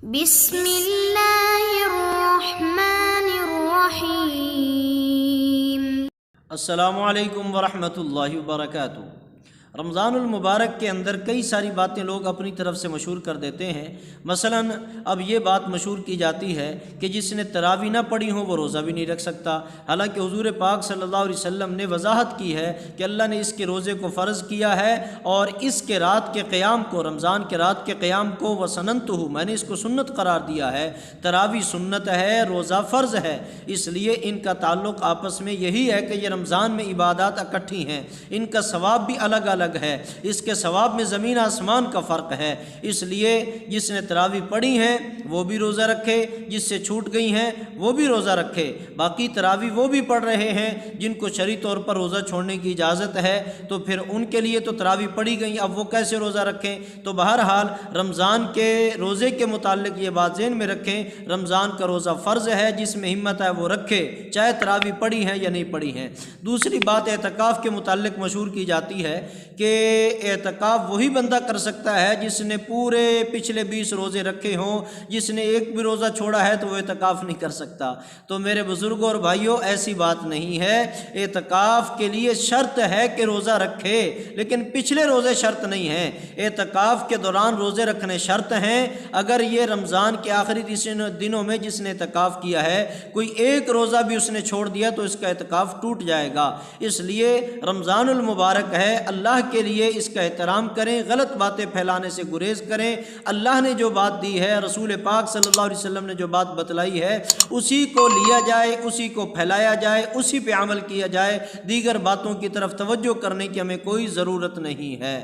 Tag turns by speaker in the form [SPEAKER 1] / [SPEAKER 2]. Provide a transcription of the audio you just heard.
[SPEAKER 1] بسم اللہ الرحمن الرحیم۔
[SPEAKER 2] السلام علیکم ورحمۃ اللہ وبرکاتہ۔ رمضان المبارک کے اندر کئی ساری باتیں لوگ اپنی طرف سے مشہور کر دیتے ہیں۔ مثلا اب یہ بات مشہور کی جاتی ہے کہ جس نے تراویح نہ پڑھی ہو وہ روزہ بھی نہیں رکھ سکتا، حالانکہ حضور پاک صلی اللہ علیہ وسلم نے وضاحت کی ہے کہ اللہ نے اس کے روزے کو فرض کیا ہے اور اس کے رات کے قیام کو، رمضان کے رات کے قیام کو وسننتہ، میں نے اس کو سنت قرار دیا ہے۔ تراویح سنت ہے، روزہ فرض ہے، اس لیے ان کا تعلق آپس میں یہی ہے کہ یہ رمضان میں عبادات اکٹھی ہیں، ان کا ثواب بھی الگ الگ ہے، اس کے ثواب میں زمین آسمان کا فرق ہے۔ اس لیے جس نے تراویح پڑھی ہیں وہ بھی روزہ رکھے، جس سے چھوٹ گئی ہیں وہ بھی روزہ رکھے۔ باقی تراویح وہ بھی پڑھ رہے ہیں جن کو شرعی طور پر روزہ چھوڑنے کی اجازت ہے، تو پھر ان کے لیے تو تراویح پڑھی گئی، اب وہ کیسے روزہ رکھیں؟ تو بہرحال رمضان کے روزے کے متعلق یہ بات ذہن میں رکھیں، رمضان کا روزہ فرض ہے، جس میں ہمت ہے وہ رکھے، چاہے تراویح پڑھی ہیں یا نہیں پڑھی ہیں۔ دوسری بات اعتکاف کے متعلق مشہور کی جاتی ہے کہ اعتکاف وہی بندہ کر سکتا ہے جس نے پورے پچھلے 20 روزے رکھے ہوں، جس نے ایک بھی روزہ چھوڑا ہے تو وہ اعتکاف نہیں کر سکتا۔ تو میرے بزرگوں اور بھائیوں، ایسی بات نہیں ہے، اعتکاف کے لیے شرط ہے کہ روزہ رکھے، لیکن پچھلے روزے شرط نہیں ہیں۔ اعتکاف کے دوران روزے رکھنے شرط ہیں۔ اگر یہ رمضان کے آخری دنوں میں جس نے اعتکاف کیا ہے کوئی ایک روزہ بھی اس نے چھوڑ دیا تو اس کا اعتکاف ٹوٹ جائے گا۔ اس لیے رمضان المبارک ہے، اللہ کے لیے اس کا احترام کریں، غلط باتیں پھیلانے سے گریز کریں۔ اللہ نے جو بات دی ہے، رسول پاک صلی اللہ علیہ وسلم نے جو بات بتلائی ہے، اسی کو لیا جائے، اسی کو پھیلایا جائے، اسی پہ عمل کیا جائے۔ دیگر باتوں کی طرف توجہ کرنے کی ہمیں کوئی ضرورت نہیں ہے۔